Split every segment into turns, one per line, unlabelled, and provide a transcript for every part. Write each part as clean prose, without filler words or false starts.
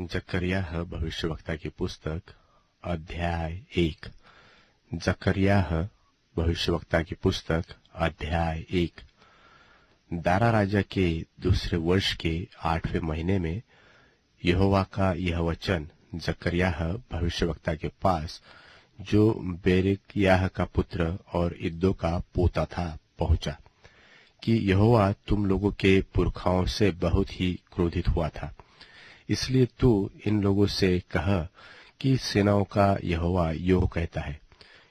जकर्याह भविष्यवक्ता की पुस्तक अध्याय 1। जकर्याह भविष्यवक्ता की पुस्तक अध्याय 1। दारा राजा के दूसरे वर्ष के 8वें महीने में यहोवा का यह वचन जकर्याह भविष्यवक्ता के पास, जो बेरेक्याह का पुत्र और इद्दो का पोता था, पहुंचा कि यहोवा तुम लोगों के पुरखाओं से बहुत ही क्रोधित हुआ था। इसलिए तू इन लोगों से कह कि सेनाओं का यहोवा यो कहता है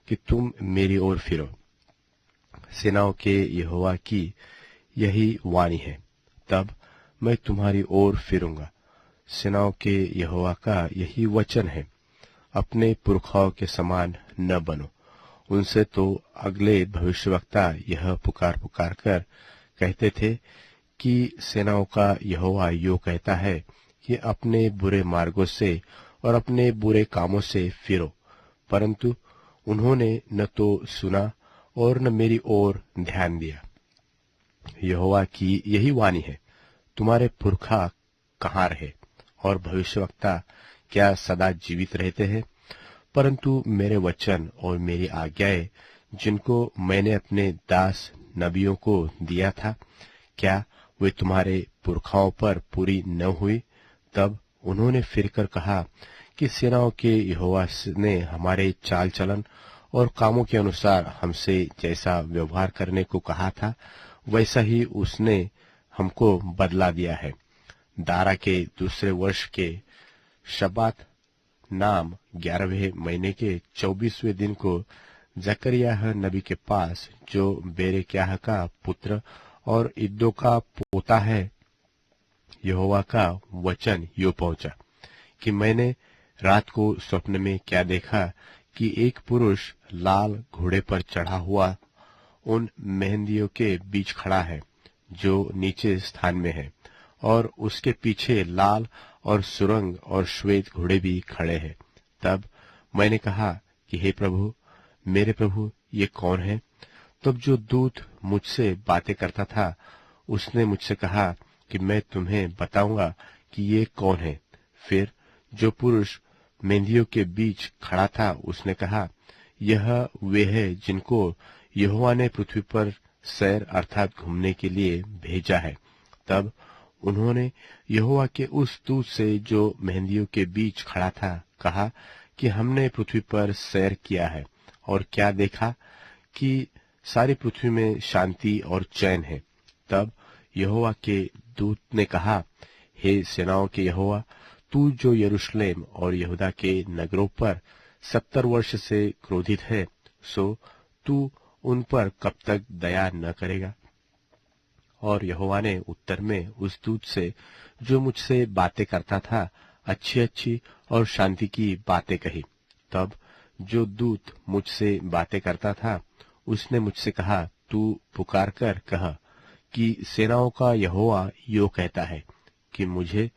कि तुम मेरी ओर फिरो। सेनाओं के यहोवा की यही वाणी है, तब मैं तुम्हारी ओर फिरूंगा। सेनाओं के यहोवा का यही वचन है, अपने पुरखाओं के समान न बनो। उनसे तो अगले भविष्यवक्ता यह पुकार पुकार कर कहते थे कि सेनाओं का यहोवा यो कहता है कि अपने बुरे मार्गों से और अपने बुरे कामों से फिरो, परंतु उन्होंने न तो सुना और न मेरी ओर ध्यान दिया। यहोवा की यही वाणी है, तुम्हारे पुरखा कहाँ रहे और भविष्यवक्ता क्या सदा जीवित रहते हैं? परंतु मेरे वचन और मेरी आज्ञाएं जिनको मैंने अपने दास नबियों को दिया था, क्या वे तुम्हारे पुरखाओं पर पूरी न हुई? तब उन्होंने फिरकर कहा कि सेनाओं के यहोवा ने हमारे चाल चलन और कामों के अनुसार हमसे जैसा व्यवहार करने को कहा था, वैसा ही उसने हमको बदला दिया है। दारा के दूसरे वर्ष के शबात नाम 11वें महीने के 24वें दिन को जकर्याह नबी के पास, जो बेरेक्याह का पुत्र और इद्दो का पोता है, यहोवा का वचन यो पहुंचा कि मैंने रात को स्वप्न में क्या देखा कि एक पुरुष लाल घोड़े पर चढ़ा हुआ उन मेहंदियों के बीच खड़ा है जो नीचे स्थान में है, और उसके पीछे लाल और सुरंग और श्वेत घोड़े भी खड़े हैं। तब मैंने कहा कि हे प्रभु, मेरे प्रभु, ये कौन है? तब जो दूत मुझसे बातें करता था, उसने मुझसे कहा कि मैं तुम्हें बताऊंगा कि ये कौन है। फिर जो पुरुष मेंहदियों के बीच खड़ा था, उसने कहा, यह वे है जिनको यहोवा ने पृथ्वी पर सैर अर्थात घूमने के लिए भेजा है। तब उन्होंने यहोवा के उस दूत से जो मेंहदियों के बीच खड़ा था कहा कि हमने पृथ्वी पर सैर किया है और क्या देखा कि सारी पृथ्वी में शांति और चैन है। तब यहोवा के दूत ने कहा, हे सेनाओं के यहोवा, तू जो यरूशलेम और यहूदा के नगरों पर 70 वर्ष से क्रोधित है, सो तू उन पर कब तक दया न करेगा? और यहोवा ने उत्तर में उस दूत से जो मुझसे बातें करता था, अच्छी अच्छी और शांति की बातें कही। तब जो दूत मुझसे बातें करता था, उसने मुझसे कहा, तू पुकार कर कह कि सेनाओं का यहोवा यो कहता है कि मुझे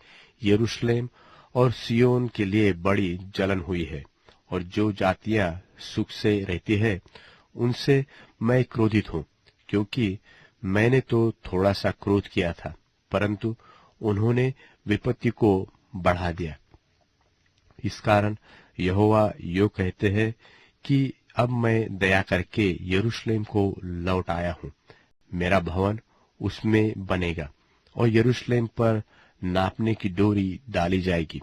यरूशलेम और सियोन के लिए बड़ी जलन हुई है, और जो जातियां सुख से रहती है, उनसे मैं क्रोधित हूँ, क्योंकि मैंने तो थोड़ा सा क्रोध किया था, परंतु उन्होंने विपत्ति को बढ़ा दिया। इस कारण यहोवा यो कहते हैं कि अब मैं दया करके यरूशलेम को लौट आया हूँ। मेरा भवन उसमें बनेगा और यरूशलेम पर नापने की डोरी डाली जाएगी।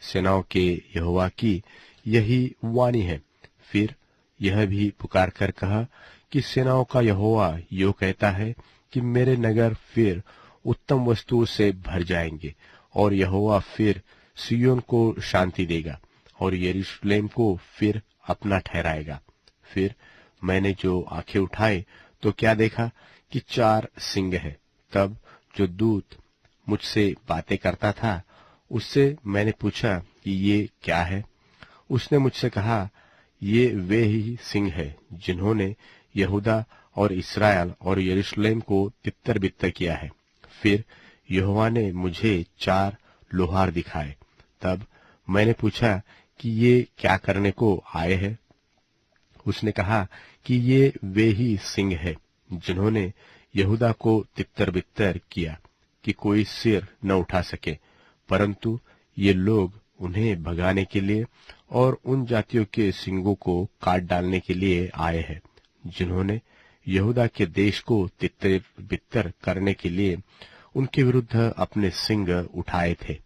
सेनाओं के यहोवा की यही वाणी है। फिर यह भी पुकार कर कहा कि सेनाओं का यहोवा यो कहता है कि मेरे नगर फिर उत्तम वस्तुओं से भर जाएंगे, और यहोवा फिर सिय्योन को शांति देगा और यरूशलेम को फिर अपना ठहराएगा। फिर मैंने जो आंखें उठाई तो क्या देखा कि 4 सिंह है। तब जो दूत मुझसे बातें करता था, उससे मैंने पूछा कि ये क्या है? उसने मुझसे कहा, ये वे ही सिंह है जिन्होंने यहूदा और इस्राएल और यरूशलेम को तितर बितर किया है। फिर यहोवा ने मुझे 4 लोहार दिखाए। तब मैंने पूछा कि ये क्या करने को आए हैं? उसने कहा कि ये वे ही सिंह है जिन्होंने यहूदा को तितर बितर किया कि कोई सिर न उठा सके, परंतु ये लोग उन्हें भगाने के लिए और उन जातियों के सिंगों को काट डालने के लिए आए हैं जिन्होंने यहूदा के देश को तितर बितर करने के लिए उनके विरुद्ध अपने सिंग उठाए थे।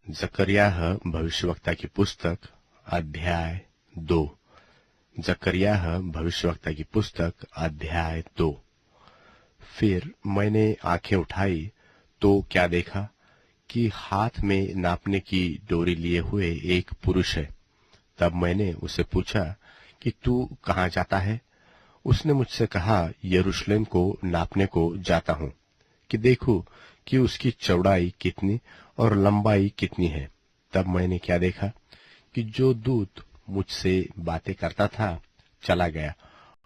जकरियाह भविष्यवक्ता की पुस्तक अध्याय 2। जकरियाह भविष्यवक्ता की पुस्तक अध्याय 2। फिर मैंने आंखें उठाई तो क्या देखा कि हाथ में नापने की डोरी लिए हुए एक पुरुष है। तब मैंने उसे पूछा कि तू कहाँ जाता है? उसने मुझसे कहा, यरूशलेम को नापने को जाता हूँ कि देखूं कि उसकी चौड़ाई कितनी और लंबाई कितनी है। तब मैंने क्या देखा कि जो दूत मुझसे बातें करता था चला गया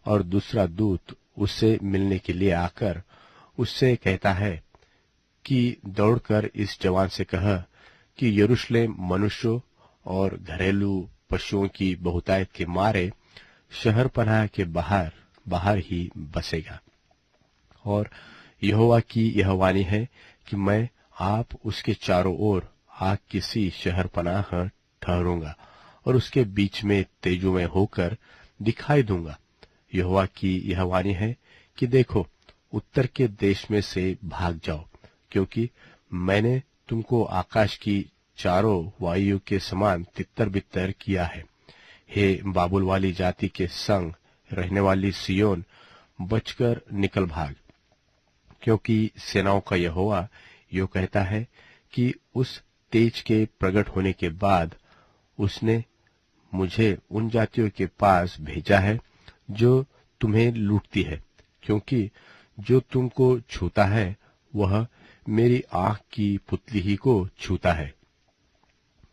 और दूसरा दूत उससे मिलने के लिए आकर उससे कहता है कि दौड़कर इस जवान से कह कि यरूशलेम मनुष्यों और घरेलू पशुओं की बहुतायत के मारे शहर पनाह के बाहर ही बसेगा। और यहोवा की यह वाणी है कि मैं आप उसके चारों ओर आग किसी शहर पनाह ठहरूंगा और उसके बीच में तेजोमय होकर दिखाई दूंगा। यहोवा की यह वाणी है कि देखो, उत्तर के देश में से भाग जाओ, क्योंकि मैंने तुमको आकाश की चारों वायु के समान तितर बितर किया है। हे बाबुल वाली जाति के संग रहने वाली सियोन, बचकर निकल भाग, क्योंकि सेनाओं का यहोवा यो कहता है कि उस तेज के प्रकट होने के बाद उसने मुझे उन जातियों के पास भेजा है जो तुम्हें लूटती है, क्योंकि जो तुमको छूता है वह मेरी आंख की पुतली ही को छूता है।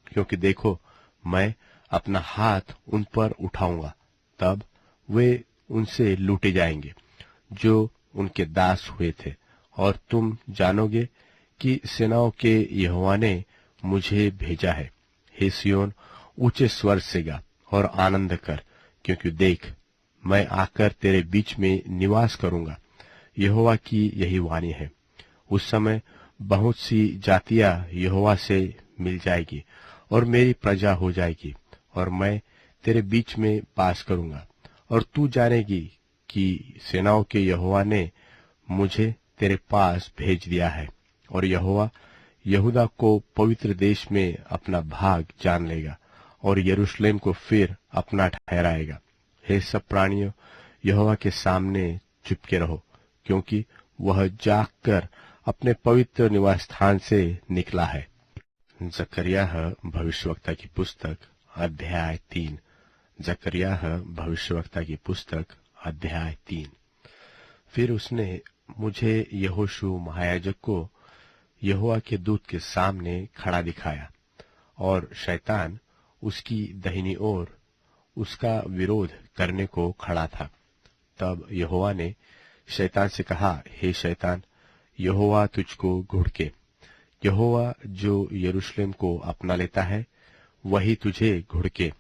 क्योंकि देखो, मैं अपना हाथ उन पर उठाऊंगा, तब वे उनसे लूटे जाएंगे जो उनके दास हुए थे, और तुम जानोगे कि सेनाओं के यहोवा ने मुझे भेजा है। हे सियोन, ऊंचे स्वर से गा और आनंद कर, क्योंकि देख, मैं आकर तेरे बीच में निवास करूंगा। यहोवा की यही वाणी है। उस समय बहुत सी जातियां यहोवा से मिल जाएगी और मेरी प्रजा हो जाएगी, और मैं तेरे बीच में वास करूंगा। और तू जानेगी कि सेनाओं के यहोवा ने मुझे तेरे पास भेज दिया है, और यहोवा यहूदा को पवित्र देश में अपना भाग जान लेगा और यरूशलेम को फिर अपना ठहराएगा। हे सब प्राणियों, यहोवा के सामने चुपके रहो, क्योंकि वह जागकर अपने पवित्र निवास स्थान से निकला है। जकरियाह भविष्यवक्ता की पुस्तक अध्याय 3। जकरियाह भविष्यवक्ता की पुस्तक अध्याय 3। फिर उसने मुझे यहोशू महायाजक को यहोवा के दूत के सामने खड़ा दिखाया, और शैतान उसकी दाहिनी ओर उसका विरोध करने को खड़ा था। तब यहोवा ने शैतान से कहा, हे शैतान, यहोवा तुझको घुड़के। यहोवा जो यरूशलेम को अपना लेता है वही तुझे घुड़के।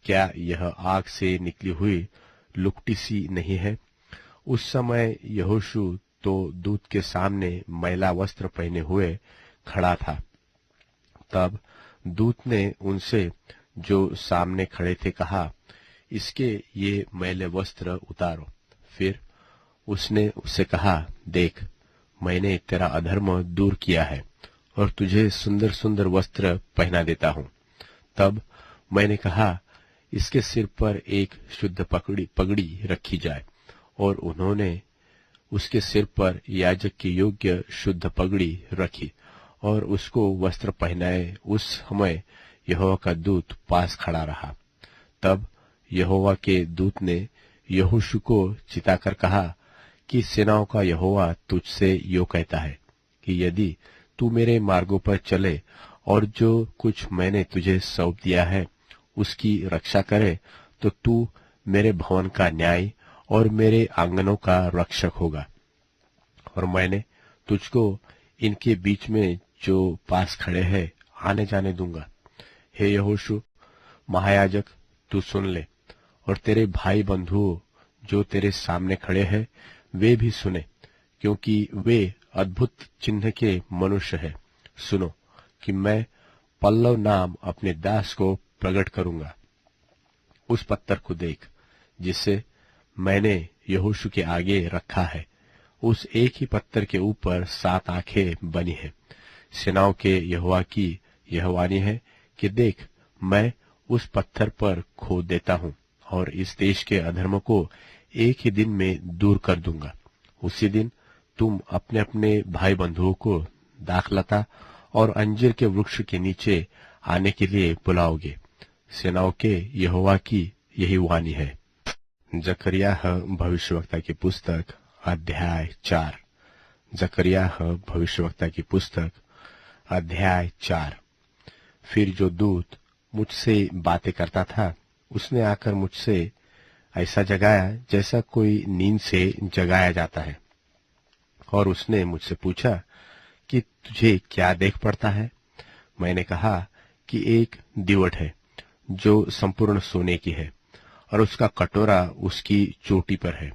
क्या यह आग से निकली हुई लुकटी सी नहीं है? उस समय यहोशू तो दूत के सामने मैला वस्त्र पहने हुए खड़ा था। तब दूत ने उनसे जो सामने खड़े थे कहा, इसके ये मैले वस्त्र उतारो। फिर उसने उससे कहा, देख, मैंने तेरा अधर्म दूर किया है और तुझे सुंदर सुंदर वस्त्र पहना देता हूँ। तब मैंने कहा, इसके सिर पर एक शुद्ध पगड़ी रखी जाए, और उन्होंने उसके सिर पर याजक के योग्य शुद्ध पगड़ी रखी और उसको वस्त्र पहनाए। उस समय यहोवा का दूत पास खड़ा रहा। तब यहोवा के दूत ने यहोशू को चिताकर कहा कि सेनाओं का यहोवा तुझसे यो कहता है कि यदि तू मेरे मार्गों पर चले और जो कुछ मैंने तुझे सौंप दिया है उसकी रक्षा करे, तो तू मेरे भवन का न्याय और मेरे आंगनों का रक्षक होगा। और मैंने तुझको इनके बीच में जो पास खड़े हैं आने जाने दूंगा। हे यहोशू महायाजक, तू सुन ले, और तेरे भाई बंधुओं जो तेरे सामने खड़े हैं वे भी सुने, क्योंकि वे अद्भुत चिन्ह के मनुष्य हैं। सुनो कि मैं पल्लव नाम अपने दास को प्रकट करूंगा। उस पत्थर को देख जिसे मैंने यहोशू के आगे रखा है। उस एक ही पत्थर के ऊपर 7 आंखें बनी हैं। सेनाओं के यहोवा की यह वाणी है कि देख, मैं उस पत्थर पर खोद देता हूं और इस देश के अधर्म को एक ही दिन में दूर कर दूंगा। उसी दिन तुम अपने अपने भाई बंधुओं को दाखलता और अंजीर के वृक्ष के नीचे आने के लिए बुलाओगे। सेनाओं के यहोवा की यही वाणी है। जकरिया भविष्यवक्ता की पुस्तक अध्याय 4। जकरिया भविष्यवक्ता की पुस्तक अध्याय 4। फिर जो दूत मुझसे बातें करता था, उसने आकर मुझसे ऐसा जगाया जैसा कोई नींद से जगाया जाता है, और उसने मुझसे पूछा कि तुझे क्या देख पड़ता है। मैंने कहा कि एक दीवट है जो संपूर्ण सोने की है, और उसका कटोरा उसकी चोटी पर है,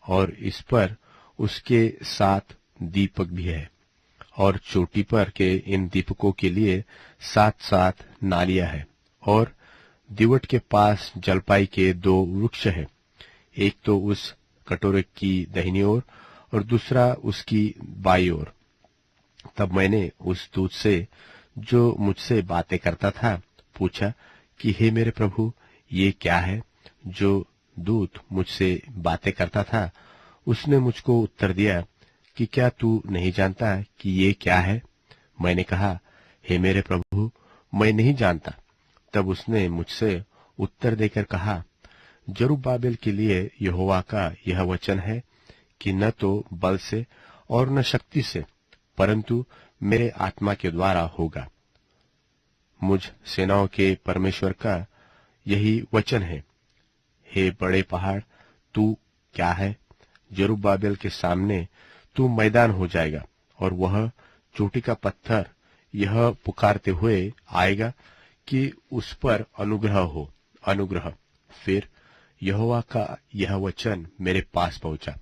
और इस पर उसके 7 दीपक भी है, और चोटी पर के इन दीपकों के लिए 7-7 नालियां हैं, और दीवट के पास जलपाई के 2 वृक्ष हैं, एक तो उस कटोरे की दाहिनी ओर और दूसरा उसकी बाईं ओर। तब मैंने उस दूत से जो मुझसे बातें करता था पूछा कि हे मेरे प्रभु, ये क्या है? जो दूत मुझसे बातें करता था उसने मुझको उत्तर दिया कि क्या तू नहीं जानता कि ये क्या है? मैंने कहा, हे मेरे प्रभु, मैं नहीं जानता। तब उसने मुझसे उत्तर देकर कहा, जरुब्बाबेल के लिए यहोवा का यह वचन है कि न तो बल से और न शक्ति से, परंतु मेरे आत्मा के द्वारा होगा। मुझ सेनाओं के परमेश्वर का यही वचन है। हे बड़े पहाड़, तू क्या है? जरुब्बाबेल के सामने तू मैदान हो जाएगा, और वह चोटी का पत्थर यह पुकारते हुए आएगा कि उस पर अनुग्रह हो, अनुग्रह। फिर यहोवा का यह वचन मेरे पास पहुंचा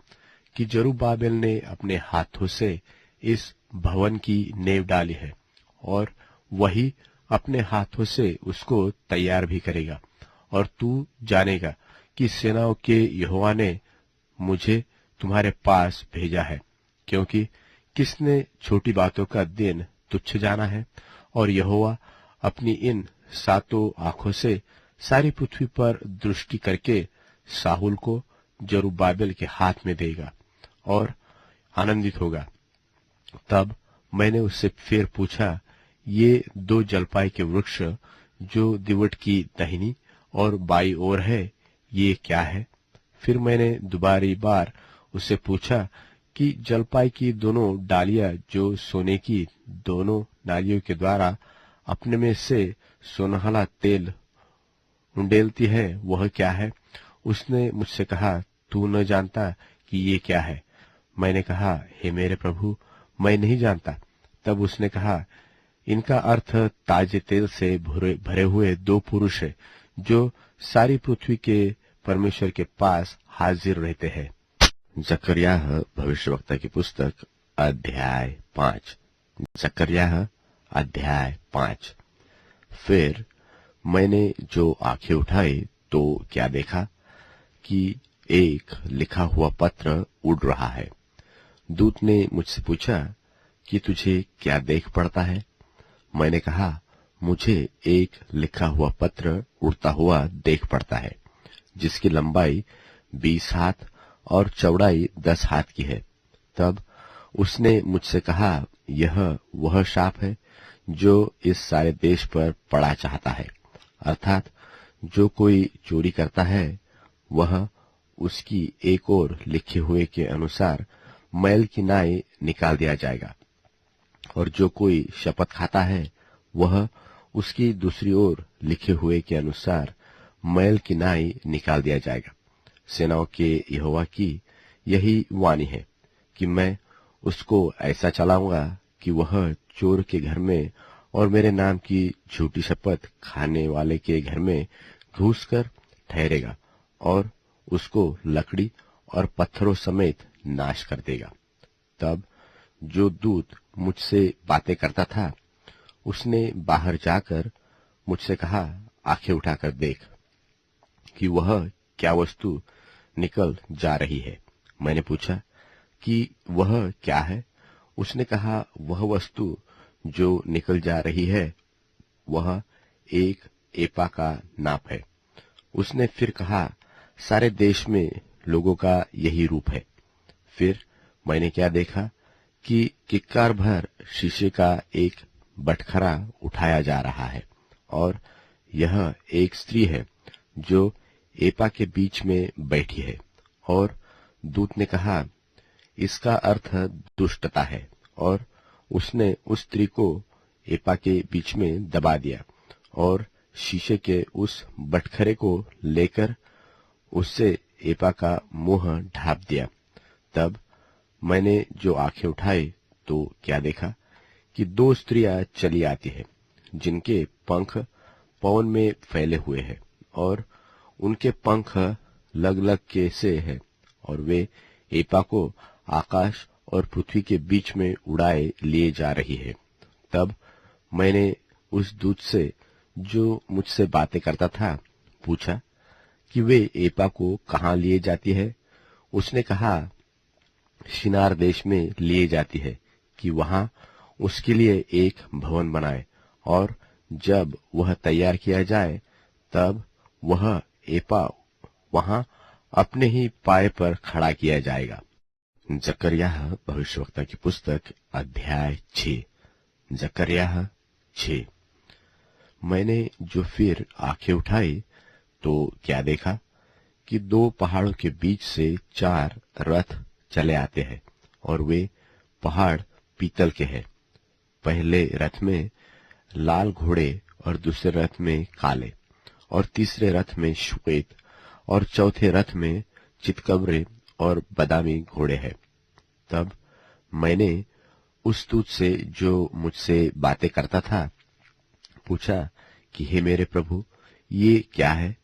कि जरुब्बाबेल ने अपने हाथों से इस भवन की नींव डाली है, और वही अपने हाथों से उसको तैयार भी करेगा। और तू जानेगा कि सेनाओं के यहोवा ने मुझे तुम्हारे पास भेजा है, क्योंकि किसने छोटी बातों का दिन तुच्छ जाना है, और यहोवा अपनी इन 7 आंखों से सारी पृथ्वी पर दृष्टि करके साहुल को जरुब्बाबेल के हाथ में देगा और आनंदित होगा। तब मैंने उससे फिर पूछा, ये 2 जलपाई के वृक्ष जो दीवट की दाहिनी और बाईं ओर है, ये क्या है? फिर मैंने दुबारी बार उससे पूछा कि जलपाई की दोनों डालियां जो सोने की दोनों नालियों के द्वारा अपने में से सोनहला तेल उंडेलती है, वह क्या है? उसने मुझसे कहा, तू न जानता कि ये क्या है? मैंने कहा, हे मेरे प्रभु, मैं नहीं जानता। तब उसने कहा, इनका अर्थ ताजे तेल से भरे हुए 2 पुरुष है, जो सारी पृथ्वी के परमेश्वर के पास हाजिर रहते हैं। जकरिया भविष्यवक्ता की पुस्तक अध्याय 5। जकरिया अध्याय 5। फिर मैंने जो आंखें उठाई तो क्या देखा कि एक लिखा हुआ पत्र उड़ रहा है। दूत ने मुझसे पूछा कि तुझे क्या देख पड़ता है? मैंने कहा, मुझे एक लिखा हुआ पत्र उड़ता हुआ देख पड़ता है, जिसकी लंबाई 20 हाथ और चौड़ाई 10 हाथ की है। तब उसने मुझसे कहा, यह वह शाप है जो इस सारे देश पर पड़ा चाहता है, अर्थात जो कोई चोरी करता है वह उसकी एक ओर लिखे हुए के अनुसार मैल की नाई निकाल दिया जाएगा, और जो कोई शपथ खाता है वह उसकी दूसरी ओर लिखे हुए के अनुसार मैल की नाई निकाल दिया जाएगा। सेनाओं के यहोवा की यही वाणी है कि मैं उसको ऐसा चलाऊंगा कि वह चोर के घर में और मेरे नाम की झूठी शपथ खाने वाले के घर में घुसकर ठहरेगा, और उसको लकड़ी और पत्थरों समेत नाश कर देगा। तब जो दूत मुझसे बातें करता था उसने बाहर जाकर मुझसे कहा, आंखें उठाकर देख कि वह क्या वस्तु निकल जा रही है। मैंने पूछा कि वह क्या है? उसने कहा, वह वस्तु जो निकल जा रही है वह एक एपा का नाप है। उसने फिर कहा, सारे देश में लोगों का यही रूप है। फिर मैंने क्या देखा कि किक्कार भर शीशे का एक बटखरा उठाया जा रहा है और यह एक स्त्री है जो एपा के बीच में बैठी है। और दूत ने कहा, इसका अर्थ दुष्टता है। और उसने उस स्त्री को एपा के बीच में दबा दिया और शीशे के उस बटखरे को लेकर उससे एपा का मुंह ढांप दिया। तब मैंने जो आंखें उठाई तो क्या देखा कि दो स्त्रियां चली आती हैं, जिनके पंख पवन में फैले हुए हैं और उनके पंख लग लग के से है और वे एपा को आकाश और पृथ्वी के बीच में उड़ाए लिए जा रही है। तब मैंने उस दूत से जो मुझसे बातें करता था पूछा कि वे एपा को कहाँ लिए जाती है? उसने कहा, शिनार देश में लिए जाती है कि वहां उसके लिए एक भवन बनाए और जब वह तैयार किया जाए तब वह एपा वहां अपने ही पाए पर खड़ा किया जाएगा। जकर्याह भविष्यवक्ता की पुस्तक अध्याय 6। जकर्याह 6। मैंने जो फिर आंखें उठाई तो क्या देखा कि दो पहाड़ों के बीच से 4 रथ चले आते हैं और वे पहाड़ पीतल के हैं। पहले रथ में लाल घोड़े और दूसरे रथ में काले और तीसरे रथ में श्वेत और चौथे रथ में चितकबरे और बादामी घोड़े हैं। तब मैंने उस दूत से जो मुझसे बातें करता था पूछा कि हे मेरे प्रभु, ये क्या है?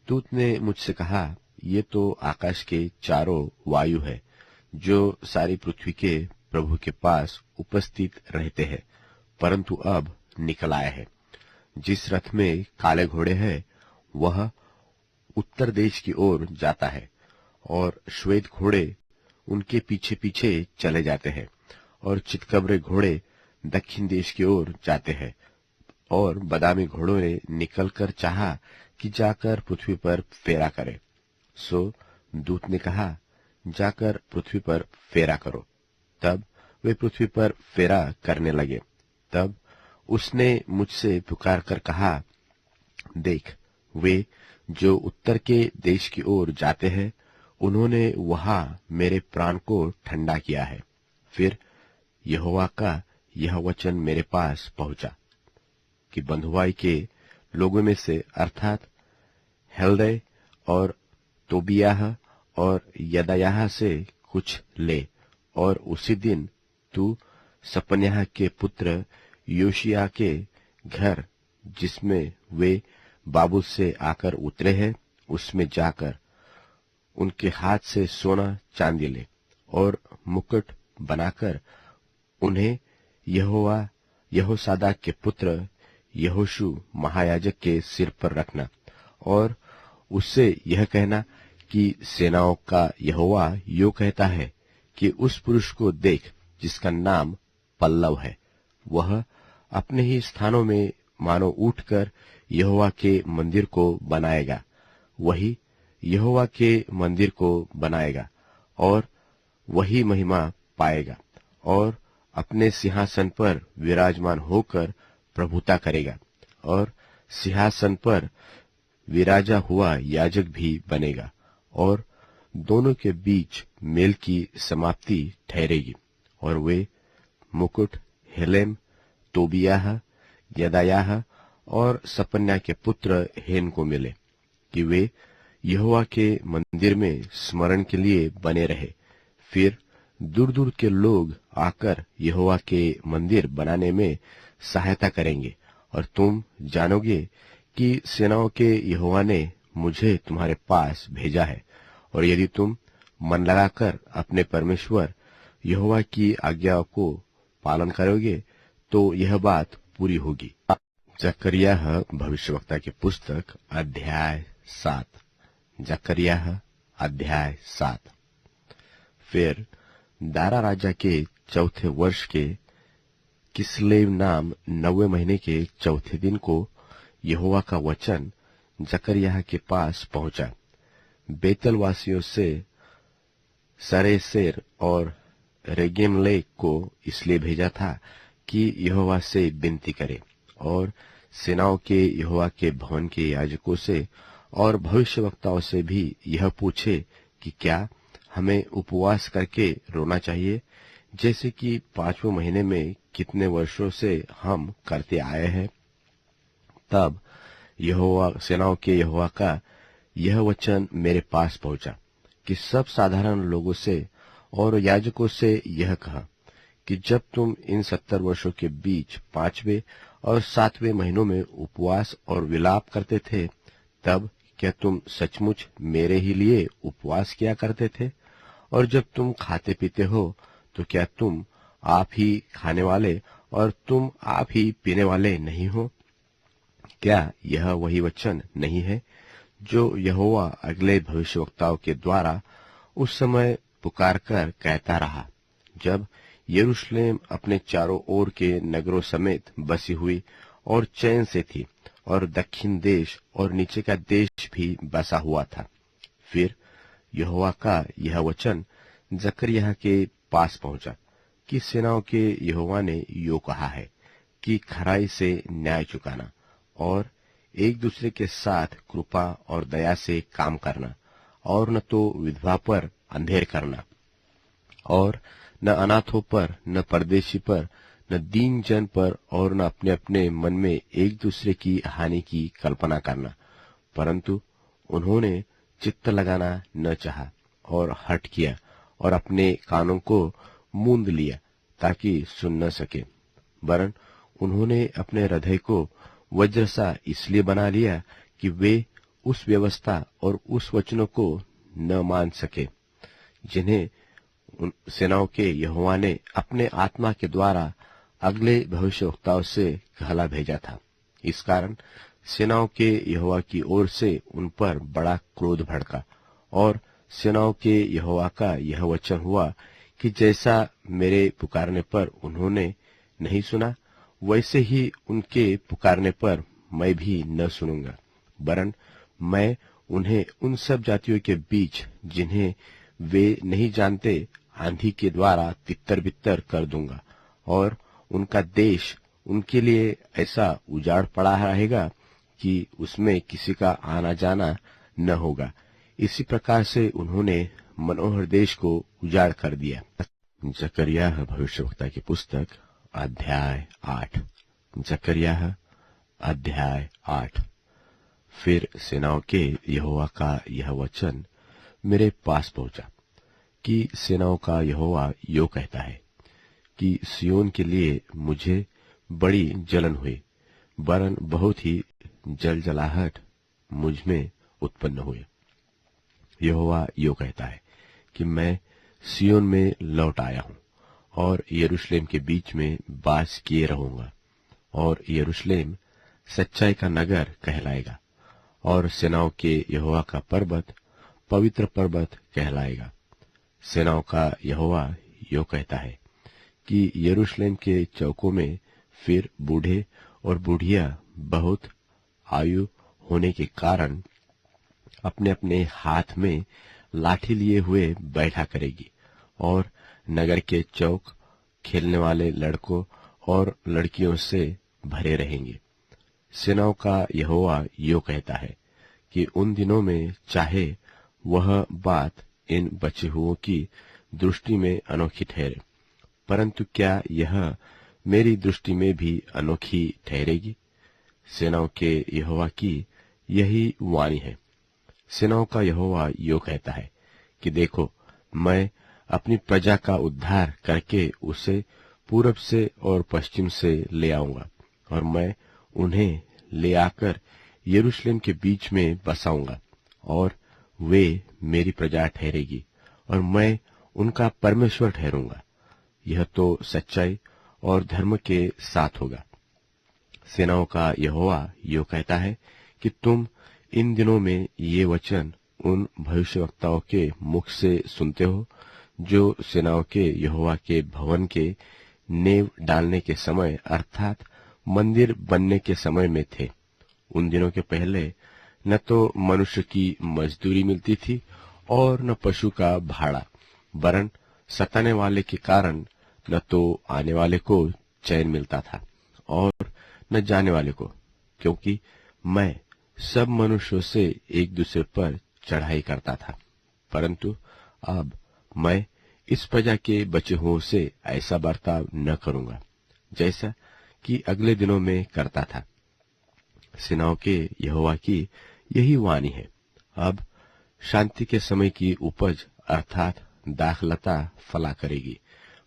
दूत ने मुझसे कहा, ये तो आकाश के चारों वायु है जो सारी पृथ्वी के प्रभु के पास उपस्थित रहते हैं, परंतु अब निकल आए हैं। जिस रथ में काले घोड़े हैं वह उत्तर देश की ओर जाता है और श्वेत घोड़े उनके पीछे पीछे चले जाते हैं और चितकबरे घोड़े दक्षिण देश की ओर जाते हैं। और बादामी घोड़ों ने निकलकर चाहा कि जाकर पृथ्वी पर फेरा करे। सो दूत ने कहा, जाकर पृथ्वी पर फेरा करो। तब वे पृथ्वी पर फेरा करने लगे। तब उसने मुझसे पुकार कर कहा, देख, वे जो उत्तर के देश की ओर जाते हैं उन्होंने वहां मेरे प्राण को ठंडा किया है। फिर यहोवा का यह वचन मेरे पास पहुंचा कि बंधुआई के लोगों में से अर्थात हेल्दै और तोबियाह और यदायाह से कुछ ले और उसी दिन तू सपन्याह के पुत्र योशिया के घर जिसमें वे बाबुल से आकर उतरे हैं उसमें जाकर उनके हाथ से सोना चांदी ले और मुकुट बनाकर उन्हें यहोसादाक के पुत्र यहोशू महायाजक के सिर पर रखना और उससे यह कहना कि सेनाओं का यहोवा यो कहता है कि उस पुरुष को देख जिसका नाम पल्लव है, वह अपने ही स्थानों में मानो उठकर यहोवा के मंदिर को बनाएगा, वही यहोवा के मंदिर को बनाएगा और वही महिमा पाएगा और अपने सिंहासन पर विराजमान होकर प्रभुता करेगा और सिंहासन पर विराजा हुआ याजक भी बनेगा और दोनों के बीच मेल की समाप्ति ठहरेगी। और वे मुकुट हेलेम, तोबियाह, यदायाह और सपन्या के पुत्र हेन को मिले कि वे यहोवा के मंदिर में स्मरण के लिए बने रहे। फिर दूर दूर के लोग आकर यहोवा के मंदिर बनाने में सहायता करेंगे और तुम जानोगे कि सेनाओं के यहोवा ने मुझे तुम्हारे पास भेजा है। और यदि तुम मन लगाकर अपने परमेश्वर यहोवा की आज्ञा को पालन करोगे तो यह बात पूरी होगी। जकरियाह भविष्यवक्ता की पुस्तक अध्याय 7। जकरियाह अध्याय 7। फिर दारा राजा के चौथे वर्ष के किसलेव नाम 9वें महीने के चौथे दिन को यहोवा का वचन जकरियाह के पास पहुंचा। बेतल वासियों से सरेसेर और रेगेमलेक को इसलिए भेजा था कि यहोवा से विनती करे और सेनाओं के यहोवा के भवन के याजकों से और भविष्यवक्ताओं से भी यह पूछे कि क्या हमें उपवास करके रोना चाहिए, जैसे कि 5वें महीने में कितने वर्षों से हम करते आए हैं। तब यहोवा सेनाओं के यहोवा का यह वचन मेरे पास पहुंचा कि सब साधारण लोगों से और याजकों से यह कहा कि जब तुम इन 70 वर्षों के बीच 5वें और 7वें महीनों में उपवास और विलाप करते थे, तब क्या तुम सचमुच मेरे ही लिए उपवास किया करते थे? और जब तुम खाते पीते हो तो क्या तुम आप ही खाने वाले और तुम आप ही पीने वाले नहीं हो? क्या यह वही वचन नहीं है जो यहोवा अगले भविष्यवक्ताओं के द्वारा उस समय पुकार कर कहता रहा, जब यरूशलेम अपने चारों ओर के नगरों समेत बसी हुई और चैन से थी और दक्षिण देश और नीचे का देश भी बसा हुआ था। फिर यहोवा का यह वचन जकरियाह के पास पहुंचा कि सेनाओं के यहोवा ने यो कहा है कि खराई से न्याय चुकाना और एक दूसरे के साथ कृपा और दया से काम करना, और न तो विधवा पर अंधेर करना, और न अनाथों पर, न परदेशी पर, न दीन जन पर, और न अपने अपने मन में एक दूसरे की हानि की कल्पना करना। परंतु उन्होंने चित्त लगाना न चाहा और हठ किया और अपने कानों को मूंद लिया ताकि सुन न सके, वरन उन्होंने अपने हृदय को वज्र सा इसलिए बना लिया कि वे उस व्यवस्था और उस वचनों को न मान सके जिन्हें सेनाओं के यहोवा ने अपने आत्मा के द्वारा अगले भविष्यवक्ताओं से कहला भेजा था। इस कारण सेनाओं के यहोवा की ओर से उन पर बड़ा क्रोध भड़का, और सेनाओं के यहोवा का यह वचन हुआ कि जैसा मेरे पुकारने पर उन्होंने नहीं सुना, वैसे ही उनके पुकारने पर मैं भी न सुनूंगा, वरन मैं उन्हें उन सब जातियों के बीच जिन्हें वे नहीं जानते आंधी के द्वारा तितर बितर कर दूंगा, और उनका देश उनके लिए ऐसा उजाड़ पड़ा रहेगा कि उसमें किसी का आना जाना न होगा। इसी प्रकार से उन्होंने मनोहर देश को उजाड़ कर दिया। जकरियाह भविष्यवक्ता की पुस्तक अध्याय 8। जकरियाह अध्याय 8। फिर सेनाओं के यहोवा का यह वचन मेरे पास पहुंचा कि सेनाओं का यहोवा यो कहता है कि सियोन के लिए मुझे बड़ी जलन हुई, वरन बहुत ही जलजलाहट मुझ में उत्पन्न हुई। यहोवा यो कहता है कि मैं सियोन में लौट आया हूं और यरूशलेम के बीच में वास किए रहूंगा, और यरूशलेम सच्चाई का नगर कहलाएगा, और सेनाओं के यहोवा का पर्वत पवित्र पर्वत कहलाएगा। सेनाओं का यहोवा यो कहता है कि यरूशलेम के चौकों में फिर बूढ़े और बूढ़िया बहुत आयु होने के कारण अपने अपने हाथ में लाठी लिए हुए बैठा करेगी, और नगर के चौक खेलने वाले लड़कों और लड़कियों से भरे रहेंगे। सेनाओं का यहोवा यो कहता है कि उन दिनों में चाहे वह बात इन बचे हुओं की दृष्टि में अनोखी ठहरे, परंतु क्या यह मेरी दृष्टि में भी अनोखी ठहरेगी? सेनाओं के यहोवा की यही वाणी है। सेनाओं का यहोवा यो कहता है कि देखो, मैं अपनी प्रजा का उद्धार करके उसे पूरब से और पश्चिम से ले आऊंगा, और मैं उन्हें ले आकर यरूशलेम के बीच में बसाऊंगा, और वे मेरी प्रजा ठहरेगी और मैं उनका परमेश्वर ठहरूंगा। यह तो सच्चाई और धर्म के साथ होगा। सेनाओं का यहोवा यो कहता है कि तुम इन दिनों में ये वचन उन भविष्यवक्ताओं के मुख से सुनते हो जो सेनाओं के यहोवा के भवन के नेव डालने के समय अर्थात मंदिर बनने के समय में थे। उन दिनों के पहले न तो मनुष्य की मजदूरी मिलती थी और न पशु का भाड़ा, वरन सताने वाले के कारण न तो आने वाले को चैन मिलता था और न जाने वाले को, क्योंकि मैं सब मनुष्यों से एक दूसरे पर चढ़ाई करता था। परंतु अब मैं इस प्रजा के बचे हुओं से ऐसा बर्ताव न करूंगा जैसा कि अगले दिनों में करता था। सेनाओं के यहोवा की यही वाणी है। अब शांति के समय की उपज अर्थात दाखलता फला करेगी,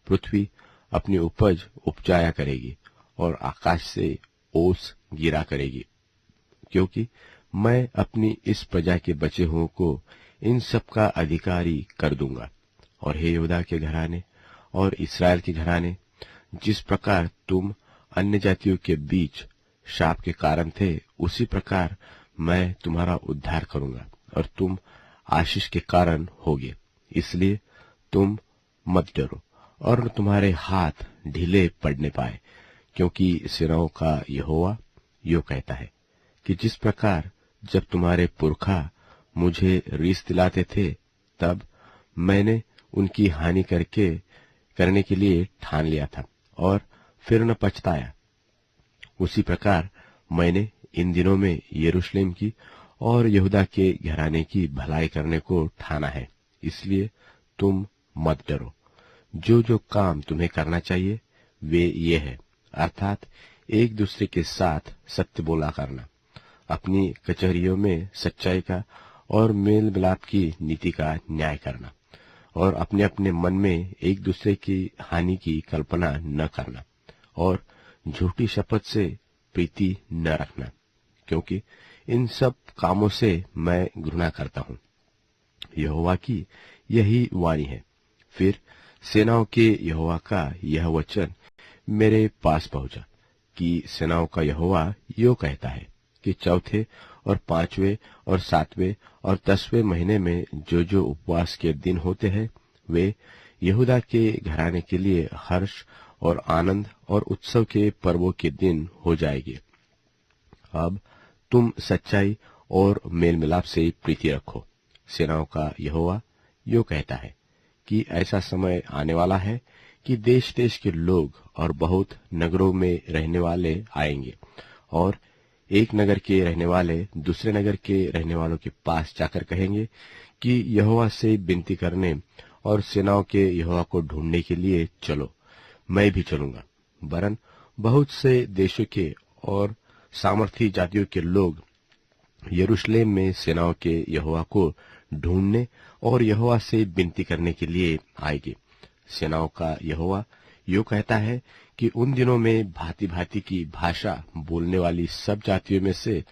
पृथ्वी अपनी उपज उपजाया करेगी और आकाश से ओस गिरा करेगी, क्योंकि मैं अपनी इस प्रजा के बचे हुओं को इन सब का अधिकारी कर दूंगा। और हे यहूदा के घराने और इस्राएल के घराने, जिस प्रकार तुम अन्य जातियों के बीच शाप के कारण थे, उसी प्रकार मैं तुम्हारा उद्धार करूंगा और तुम आशीष के कारण होगे। इसलिए तुम मत डरो और तुम्हारे हाथ ढीले पड़ने पाए, क्योंकि सेनाओं का यहोवा यो कहता है कि जिस प्रकार जब तुम्हारे पुरखा मुझे रीस दिलाते थे, तब मैंने उनकी हानि करने के लिए ठान लिया था और फिर न पछताया, उसी प्रकार मैंने इन दिनों में यरूशलेम की और यहूदा के घराने की भलाई करने को ठाना है। इसलिए तुम मत डरो। जो जो काम तुम्हें करना चाहिए वे ये है, अर्थात एक दूसरे के साथ सत्य बोला करना, अपनी कचहरियों में सच्चाई का और मेल मिलाप की नीति का न्याय करना, और अपने अपने मन में एक दूसरे की हानि की कल्पना न करना, और झूठी शपथ से प्रीति न रखना, क्योंकि इन सब कामों से मैं घृणा करता हूँ। यहोवा की यही वाणी है। फिर सेनाओं के यहोवा का यह वचन मेरे पास पहुंचा कि सेनाओं का यहोवा यो कहता है कि चौथे और पांचवें और सातवें और 10वें महीने में जो जो उपवास के दिन होते हैं, वे यहूदा के घराने के लिए हर्ष और आनंद और उत्सव के पर्वों के दिन हो जाएंगे। अब तुम सच्चाई और मेल मिलाप से प्रीति रखो। सेनाओं का यहोवा यो कहता है कि ऐसा समय आने वाला है कि देश देश के लोग और बहुत नगरों में रहने वाले आएंगे, और एक नगर के रहने वाले दूसरे नगर के रहने वालों के पास जाकर कहेंगे कि यहोवा से विनती करने और सेनाओं के यहोवा को ढूंढने के लिए चलो। मैं भी चलूंगा। वरन बहुत से देशों के और सामर्थी जातियों के लोग यरूशलेम में सेनाओं के यहोवा को ढूंढने और यहोवा से विनती करने के लिए आएंगे। सेनाओं का यहोवा यो कहता है कि उन दिनों में भांति भांति की भाषा बोलने वाली सब जातियों में से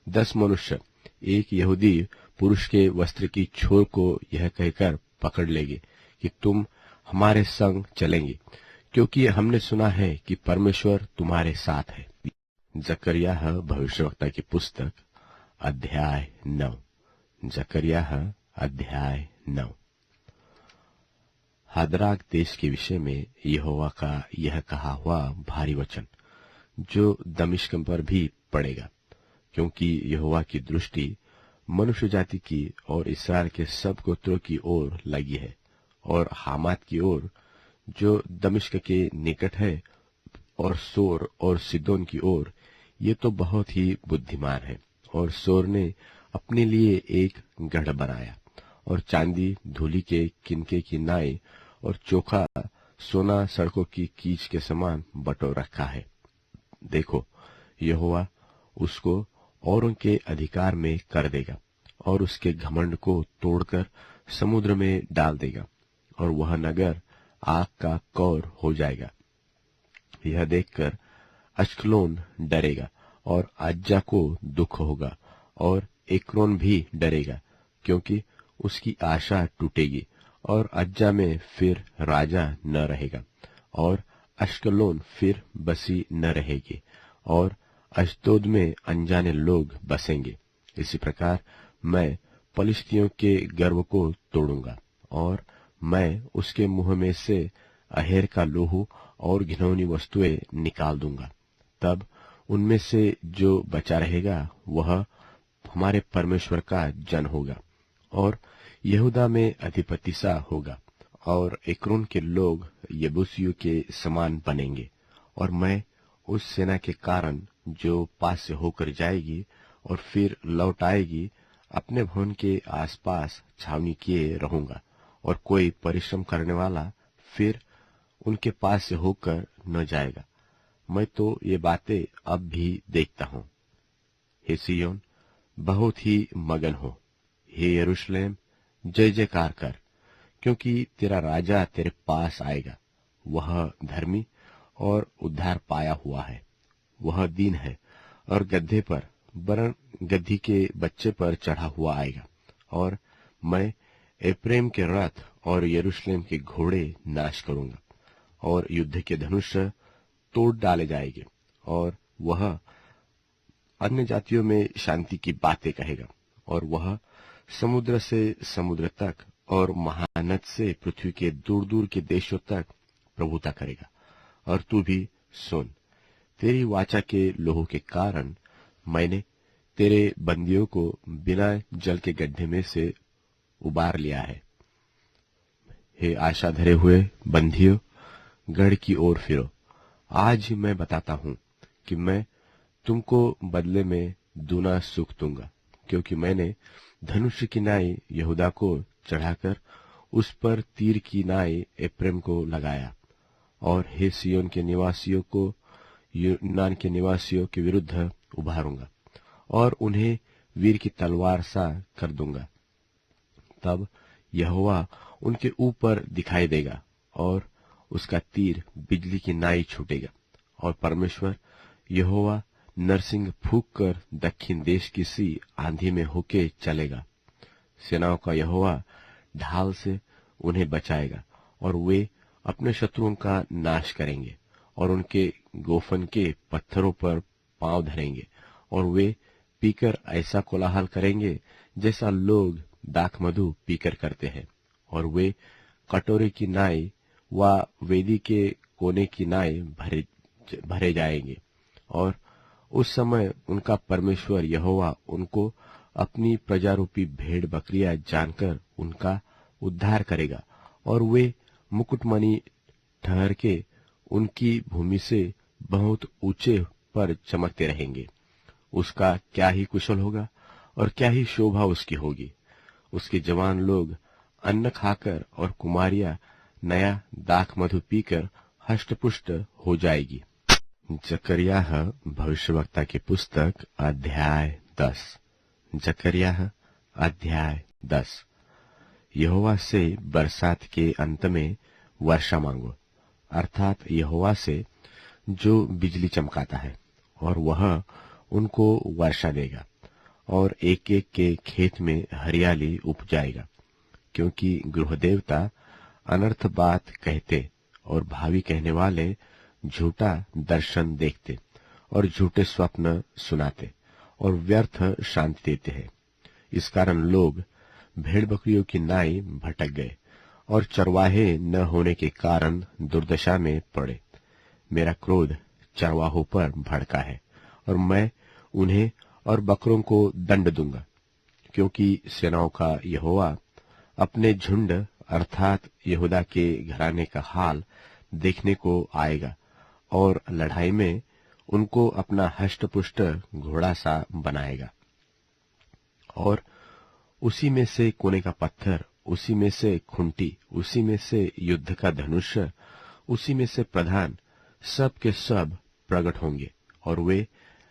10 मनुष्य एक यहूदी पुरुष के वस्त्र की छोर को यह कहकर पकड़ लेंगे कि तुम हमारे संग चलेंगे, क्योंकि हमने सुना है कि परमेश्वर तुम्हारे साथ है। जकरिया भविष्यवक्ता की पुस्तक अध्याय 9। जकरिया अध्याय 9। हदराक देश के विषय में यहोवा का यह कहा हुआ भारी वचन जो दमिश्क पर भी पड़ेगा, क्योंकि यहोवा की दृष्टि मनुष्य जाति की और इस्राएल के सब गोत्रों की ओर लगी है, और हामात की ओर जो दमिश्क के निकट है, और सोर और सिदोन की ओर। ये तो बहुत ही बुद्धिमान है। और सोर ने अपने लिए एक गढ़ बनाया, और चांदी धूलि के किनके की नाई और चोखा सोना सड़कों की कीच के समान बटोर रखा है। देखो, यहोवा उसको औरों के अधिकार में कर देगा, और उसके घमंड को तोड़कर समुद्र में डाल देगा, और वह नगर आग का कौर हो जाएगा। यह देखकर अश्कलोन डरेगा, और अज्जा को दुख होगा, और एक्रोन भी डरेगा, क्योंकि उसकी आशा टूटेगी, और अज्जा में फिर राजा न रहेगा, और अश्कलोन फिर बसी न रहेगी, और अश्दोद में अनजाने लोग बसेंगे। इसी प्रकार मैं पलिश्तियों के गर्व को तोड़ूंगा और मैं उसके मुंह में से अहेर का लोहू और घिनौनी वस्तुएं निकाल दूंगा। तब उनमें से जो बचा रहेगा वह हमारे परमेश्वर का जन होगा और यहूदा में अधिपति सा होगा, और एक्रोन के लोग यबूसियों के समान बनेंगे। और मैं उस सेना के कारण जो पास से होकर जाएगी और फिर लौट आएगी, अपने भवन के आसपास छावनी किए रहूंगा, और कोई परिश्रम करने वाला फिर उनके पास से होकर न जाएगा। मैं तो ये बातें अब भी देखता हूँ। हे सिय्योन, बहुत ही मगन हो। हे यरूशलेम, जय जयकार कर, क्योंकि तेरा राजा तेरे पास आएगा। वह धर्मी और उद्धार पाया हुआ है। वह दीन है और गड्ढे पर, वरन गद्दी के बच्चे पर चढ़ा हुआ आएगा। और मैं एप्रेम के रथ और यरूशलेम के घोड़े नाश करूंगा, और युद्ध के धनुष तोड़ डाले जाएंगे। और वह अन्य जातियों में शांति की बातें कहेगा, और वह समुद्र से समुद्र तक और महानद से पृथ्वी के दूर दूर के देशों तक प्रभुता करेगा। और तू भी सुन, तेरी वाचा के लोहो के कारण मैंने तेरे बंदियों को बिना जल के गड्ढे में से उबार लिया है। हे आशा धरे हुए बंदियों, गढ़ की ओर फिरो। आज ही मैं बताता हूं कि मैं तुमको बदले में दूना सुख दूंगा, क्योंकि मैंने धनुष की नाई यहूदा को चढ़ाकर उस पर तीर की नाई एप्रेम को लगाया। और हे सिय्योन के निवासियों को यूनान के निवासियों के विरुद्ध उभारूंगा और उन्हें वीर की तलवार सा कर दूंगा। तब यहोवा उनके ऊपर दिखाई देगा और उसका तीर बिजली की नाई छूटेगा, और परमेश्वर यहोवा नरसिंह फूंक कर दक्षिण देश की सी आंधी में होके चलेगा। सेनाओं का यहोवा ढाल से उन्हें बचाएगा, और वे अपने शत्रुओं का नाश करेंगे और उनके गोफन के पत्थरों पर पांव धरेंगे। और वे पीकर ऐसा कोलाहल करेंगे जैसा लोग दाखमधु पीकर करते हैं। और वे कटोरे की नाई व वेदी के कोने की नाई भरे जाएंगे। और उस समय उनका परमेश्वर यहोवा उनको अपनी प्रजारूपी भेड़ बकरियां जानकर उनका उद्धार करेगा, और वे मुकुटमणि ठहर के उनकी भूमि से बहुत ऊंचे पर चमकते रहेंगे। उसका क्या ही कुशल होगा और क्या ही शोभा उसकी होगी। उसके जवान लोग अन्न खाकर और कुमारियां नया दाख मधु पीकर हष्टपुष्ट हो जाएगी। जकरियाह भविष्यवक्ता की पुस्तक अध्याय 10। जकरियाह अध्याय 10। यहोवा से बरसात के अंत में वर्षा मांगो, अर्थात यहोवा से जो बिजली चमकाता है, और वह उनको वर्षा देगा और एक एक के खेत में हरियाली उपजाएगा। क्योंकि गृह देवता अनर्थ बात कहते और भावी कहने वाले झूठा दर्शन देखते और झूठे स्वप्न सुनाते और व्यर्थ शांति देते हैं। इस कारण लोग भेड़ बकरियों की नाई भटक गए और चरवाहे न होने के कारण दुर्दशा में पड़े। मेरा क्रोध चरवाहों पर भड़का है और मैं उन्हें और बकरों को दंड दूंगा, क्योंकि सेनाओं का यहोवा अपने झुंड अर्थात यहूदा के घराने का हाल देखने को आएगा और लड़ाई में उनको अपना हष्टपुष्ट घोड़ा सा बनाएगा। और उसी में से कोने का पत्थर, उसी में से खुंटी, उसी में से युद्ध का धनुष, उसी में से प्रधान, सब के सब प्रकट होंगे। और वे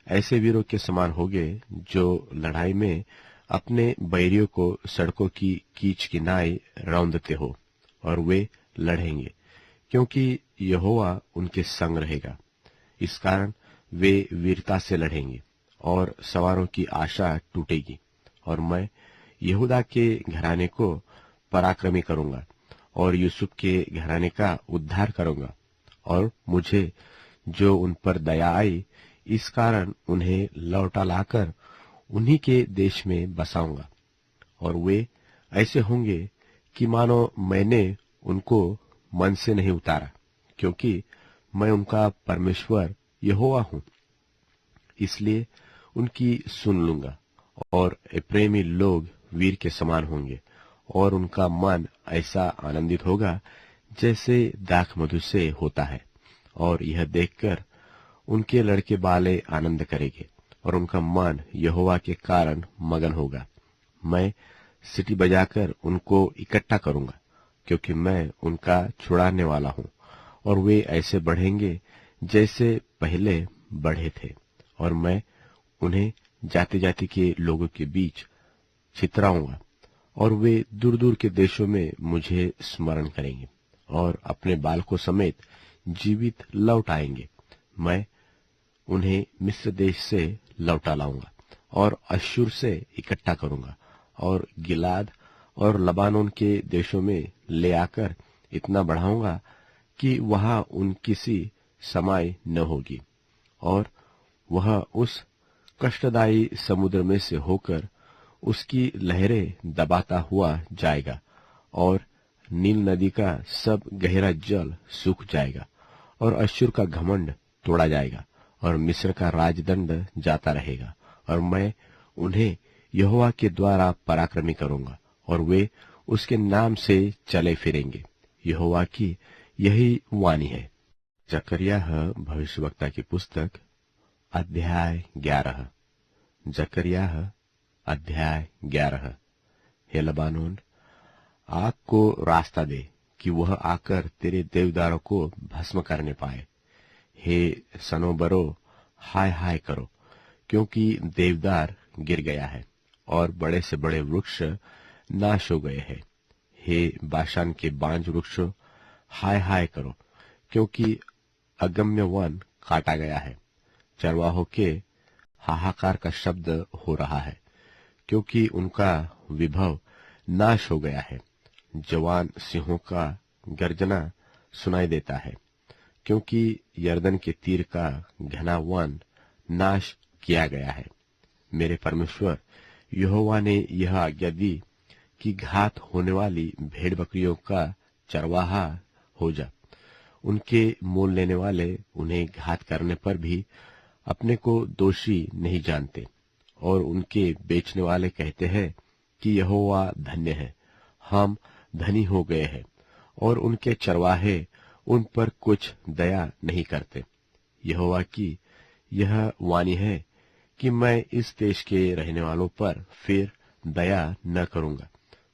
ऐसे वीरों के समान होंगे जो लड़ाई में अपने बैरियों को सड़कों की कीच किनारे रौंदते हो, और वे लड़ेंगे क्योंकि यहोवा उनके संग रहेगा। इस कारण वे वीरता से लड़ेंगे और सवारों की आशा टूटेगी। और मैं यहूदा के घराने को पराक्रमी करूंगा और यूसुफ के घराने का उद्धार करूंगा, और मुझे जो उन पर दया आई इस कारण उन्हें लौटा लाकर उन्हीं के देश में बसाऊंगा, और वे ऐसे होंगे कि मानो मैंने उनको मन से नहीं उतारा, क्योंकि मैं उनका परमेश्वर यहोवा हूं। इसलिए उनकी सुन लूंगा, और प्रेमी लोग वीर के समान होंगे, और उनका मन ऐसा आनंदित होगा जैसे दाख मधु से होता है। और यह देखकर उनके लड़के बाले आनंद करेंगे, और उनका मन यहोवा के कारण मगन होगा। मैं सीटी बजाकर उनको इकट्ठा करूंगा, क्योंकि मैं उनका छुड़ाने वाला हूं, और वे ऐसे बढ़ेंगे जैसे पहले बढ़े थे। और मैं उन्हें जाति जाति के लोगों के बीच छितराऊंगा, और वे दूर दूर के देशों में मुझे स्मरण करेंगे, और अपने बालकों समेत जीवित लौट आएंगे। मैं उन्हें मिस्र देश से लौटा लाऊंगा, और अश्शूर से इकट्ठा करूंगा, और गिलाद और लबानोन के देशों में ले आकर इतना बढ़ाऊंगा कि वहां उनकी सी समाई न होगी। और वह उस कष्टदायी समुद्र में से होकर उसकी लहरें दबाता हुआ जाएगा, और नील नदी का सब गहरा जल सूख जाएगा, और अश्शूर का घमंड तोड़ा जाएगा, और मिस्र का राजदंड जाता रहेगा। और मैं उन्हें यहोवा के द्वारा पराक्रमी करूंगा, और वे उसके नाम से चले फिरेंगे। यहोवा की यही वाणी है। जकरिया भविष्यवक्ता की पुस्तक अध्याय 11। जकरिया अध्याय 11। हे लबानोन, आग को रास्ता दे कि वह आकर तेरे देवदारों को भस्म करने पाए। हे सनोबरो, हाय हाय करो, क्योंकि देवदार गिर गया है, और बड़े से बड़े वृक्ष नाश हो गए हैं। हे बाशान के बांज वृक्षों, हाय हाय करो, क्योंकि अगम्य वन काटा गया है। चरवाहों के हाहाकार का शब्द हो रहा है, क्योंकि उनका विभव नाश हो गया है। जवान सिंहों का गर्जना सुनाई देता है, क्योंकि यरदन के तीर का घना वन नाश किया गया है। मेरे परमेश्वर यहोवा ने यह आज्ञा दी कि घात होने वाली भेड़ बकरियों का चरवाहा हो जा। उनके मोल लेने वाले उन्हें घात करने पर भी अपने को दोषी नहीं जानते, और उनके बेचने वाले कहते हैं कि यहोवा धन्य है, हम धनी हो गए हैं। और उनके चरवाहे उन पर कुछ दया नहीं करते। यहोवा की यह वाणी है कि मैं इस देश के रहने वालों पर फिर दया न करूंगा,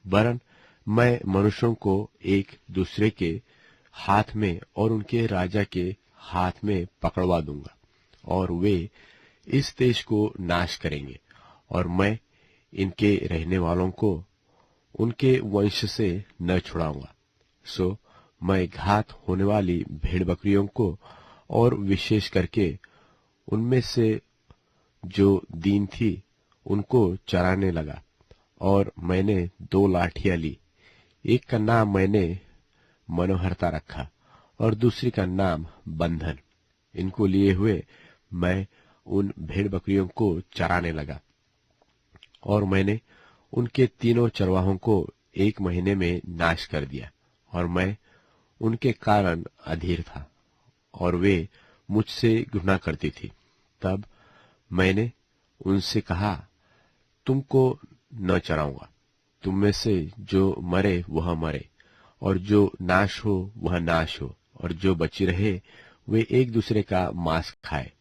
वरन मैं मनुष्यों को एक दूसरे के हाथ में और उनके राजा के हाथ में पकड़वा दूंगा, और वे इस देश को नाश करेंगे, और मैं इनके रहने वालों को उनके वंश से न छुड़ाऊंगा। सो मैं घात होने वाली भेड़ बकरियों को, और विशेष करके उनमें से जो दीन थी, उनको चराने लगा। और मैंने 2 लाठियां ली, एक का नाम मैंने मनोहरता रखा, और दूसरी का नाम बंधन। इनको लिए हुए मैं उन भेड़ बकरियों को चराने लगा, और मैंने उनके तीनों चरवाहों को 1 महीने में नाश कर दिया। और मैं उनके कारण अधीर था, और वे मुझसे घृणा करती थी। तब मैंने उनसे कहा, तुमको न चराऊंगा। तुम में से जो मरे वह मरे, और जो नाश हो वह नाश हो, और जो बची रहे वे एक दूसरे का मांस खाए।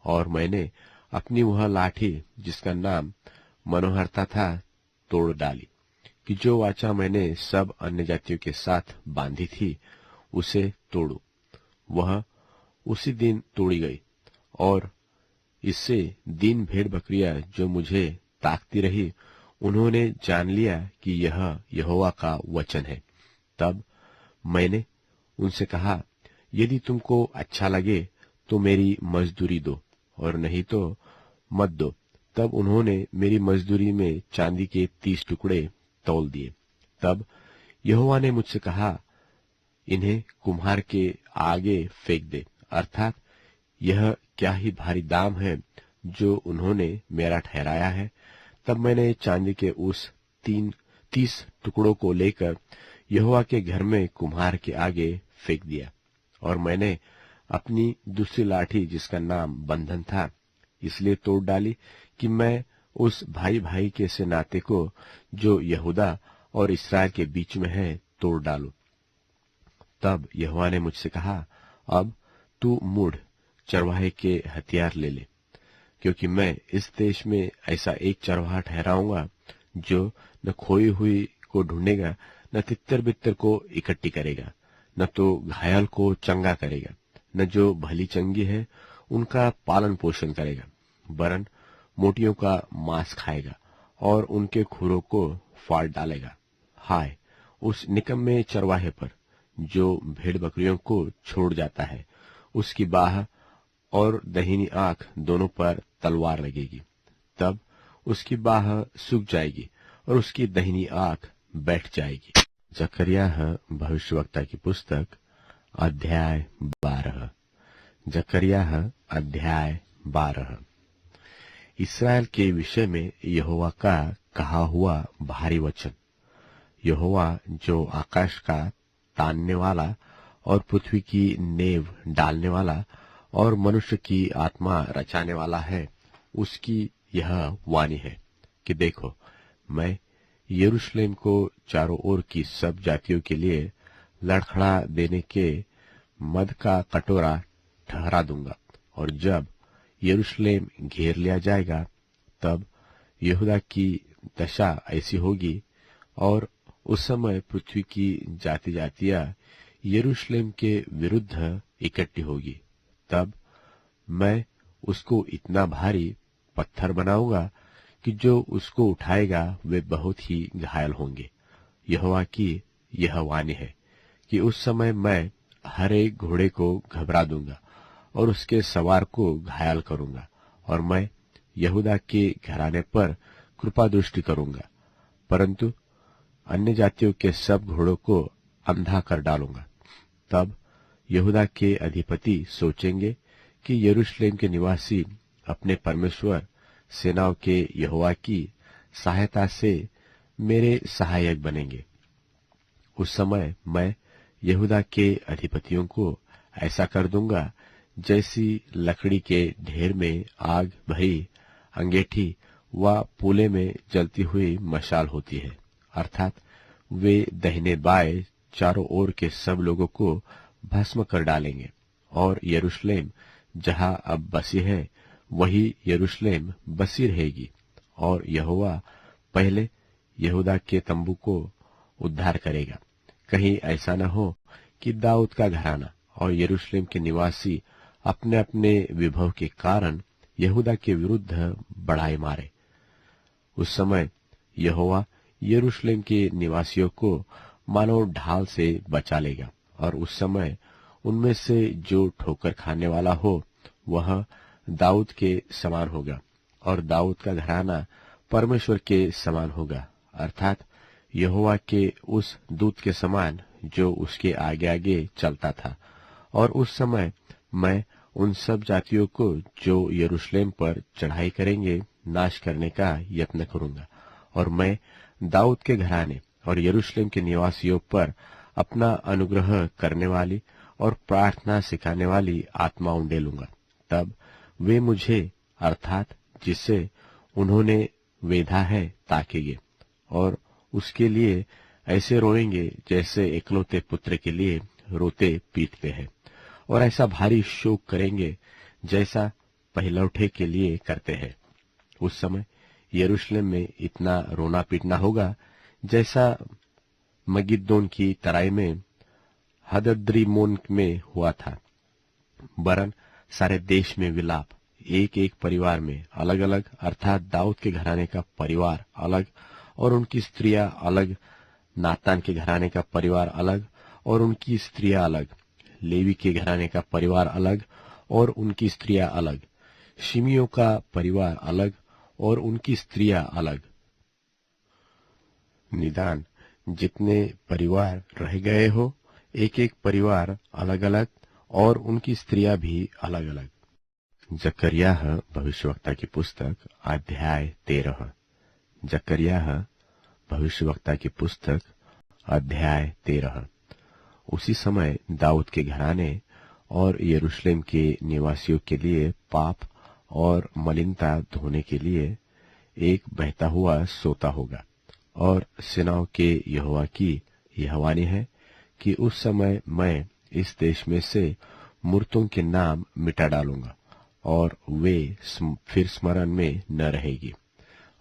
और मैंने अपनी वह लाठी जिसका नाम मनोहरता था तोड़ डाली, कि जो वाचा मैंने सब अन्य जातियों के साथ बांधी थी उसे तोड़ू। वह उसी दिन तोड़ी गई, और इससे दीन भेड़ बकरियां जो मुझे ताकती रही, उन्होंने जान लिया कि यह यहोवा का वचन है। तब मैंने उनसे कहा, यदि तुमको अच्छा लगे तो मेरी मजदूरी दो, और नहीं तो मत दो। तब उन्होंने मेरी मजदूरी में चांदी के 30 टुकड़े तौल दिए। तब यहोवा ने मुझसे कहा, इन्हें कुम्हार के आगे फेंक दे, अर्थात यह क्या ही भारी दाम है जो उन्होंने मेरा ठहराया है। तब मैंने चांदी के उस 30 टुकड़ों को लेकर यहोवा के घर में कुम्हार के आगे फेंक दिया, और मैंने अपनी दूसरी लाठी, जिसका नाम बंधन था, इसलिए तोड़ डाली कि मैं उस भाई भाई के से नाते को जो यहूदा और इस्राएल के बीच में है तोड़ डालूं। तब यहोवा ने मुझसे कहा, अब तू मुड़ चरवाहे के हथियार ले ले, क्योंकि मैं इस देश में ऐसा एक चरवाहा ठहराऊंगा जो न खोई हुई को ढूंढेगा, न तितर बितर को इकट्ठी करेगा, न तो घायल को चंगा करेगा, न जो भली चंगी है उनका पालन पोषण करेगा, वरन मोटियों का मांस खाएगा और उनके खुरों को फाड़ डालेगा। हाय उस निकम्मे चरवाहे पर जो भेड़ बकरियों को छोड़ जाता है, उसकी बाह और दहिनी आंख दोनों पर तलवार लगेगी। तब उसकी बाह सूख जाएगी और उसकी दहिनी आंख बैठ जाएगी। जकरिया भविष्यवक्ता की पुस्तक अध्याय 12। जकरिया अध्याय 12। इस्राएल के विषय में यहोवा का कहा हुआ भारी वचन। यहोवा जो आकाश का तानने वाला और पृथ्वी की नेव डालने वाला और मनुष्य की आत्मा रचाने वाला है, उसकी यह वाणी है कि देखो, मैं यरूशलेम को चारों ओर की सब जातियों के लिए लड़खड़ा देने के मद का कटोरा ठहरा दूंगा, और जब यरूशलेम घेर लिया जाएगा, तब यहूदा की दशा ऐसी होगी, और उस समय पृथ्वी की जाति जातियां यरूशलेम के विरुद्ध इकट्ठी होगी। तब मैं उसको इतना भारी पत्थर बनाऊंगा कि जो उसको उठाएगा वे बहुत ही घायल होंगे। यहोवा की यह वाणी है कि उस समय मैं हर एक घोड़े को घबरा दूंगा और उसके सवार को घायल करूंगा, और मैं यहूदा के घराने पर कृपा दृष्टि करूंगा, परंतु अन्य जातियों के सब घोड़ों को अंधा कर डालूंगा। तब यहूदा के अधिपति सोचेंगे कि यरूशलेम के निवासी अपने परमेश्वर सेनाओं के यहोवा की सहायता से मेरे सहायक बनेंगे। उस समय मैं यहूदा के अधिपतियों को ऐसा कर दूंगा जैसी लकड़ी के ढेर में आग भरी अंगीठी व पूले में जलती हुई मशाल होती है, अर्थात वे दाहिने बाएं चारों ओर के सब लोगों को भस्म कर डालेंगे, और यरूशलेम जहां अब बसी है वही यरूशलेम बसी रहेगी। और यहोवा पहले यहूदा के तंबू को उद्धार करेगा। कहीं ऐसा न हो कि दाऊद का घराना और यरूशलेम के निवासी अपने अपने विभव के कारण यहूदा के विरुद्ध बढ़ाई मारे। उस समय यहोवा यरूशलेम के निवासियों को मानो ढाल से बचा लेगा, और उस समय उनमें से जो ठोकर खाने वाला हो वह दाऊद के समान होगा, और दाऊद का घराना परमेश्वर के समान होगा, अर्थात यहोवा के उस दूत के समान जो उसके आगे आगे चलता था। और उस समय मैं उन सब जातियों को जो यरूशलेम पर चढ़ाई करेंगे नाश करने का यत्न करूंगा, और मैं दाऊद के घराने और यरूशलेम के निवासियों पर अपना अनुग्रह करने वाली और प्रार्थना सिखाने वाली आत्मा उंडेलूंगा। तब वे मुझे अर्थात जिससे उन्होंने वेधा है ताकेंगे, और उसके लिए ऐसे रोएंगे जैसे एकलौते पुत्र के लिए रोते पीटते हैं, और ऐसा भारी शोक करेंगे जैसा पहिलौठे के लिए करते हैं। उस समय यरूशलेम में इतना रोना पीटना होगा जैसा मगिद्दोन की तराई में हदद्रिमोन में हुआ था। वरन सारे देश में विलाप, एक एक परिवार में अलग अलग, अर्थात दाऊद के घराने का परिवार अलग और उनकी स्त्रियां अलग, नातान के घराने का परिवार अलग और उनकी स्त्रियां अलग, लेवी के घराने का परिवार अलग और उनकी स्त्रियां अलग, शिमियों का परिवार अलग और उनकी स्त्रियां अलग। निदान जितने परिवार रह गए हो, एक एक परिवार अलग अलग और उनकी स्त्रियां भी अलग अलग। जकर्याह भविष्यवक्ता की पुस्तक अध्याय 13। जकर्याह भविष्यवक्ता की पुस्तक अध्याय 13। उसी समय दाऊद के घराने और यरूशलेम के निवासियों के लिए पाप और मलिनता धोने के लिए एक बहता हुआ सोता होगा। और सेनाओं के यहोवा की यह वाणी है कि उस समय मैं इस देश में से मूर्तों के नाम मिटा डालूंगा और वे फिर स्मरण में न रहेगी।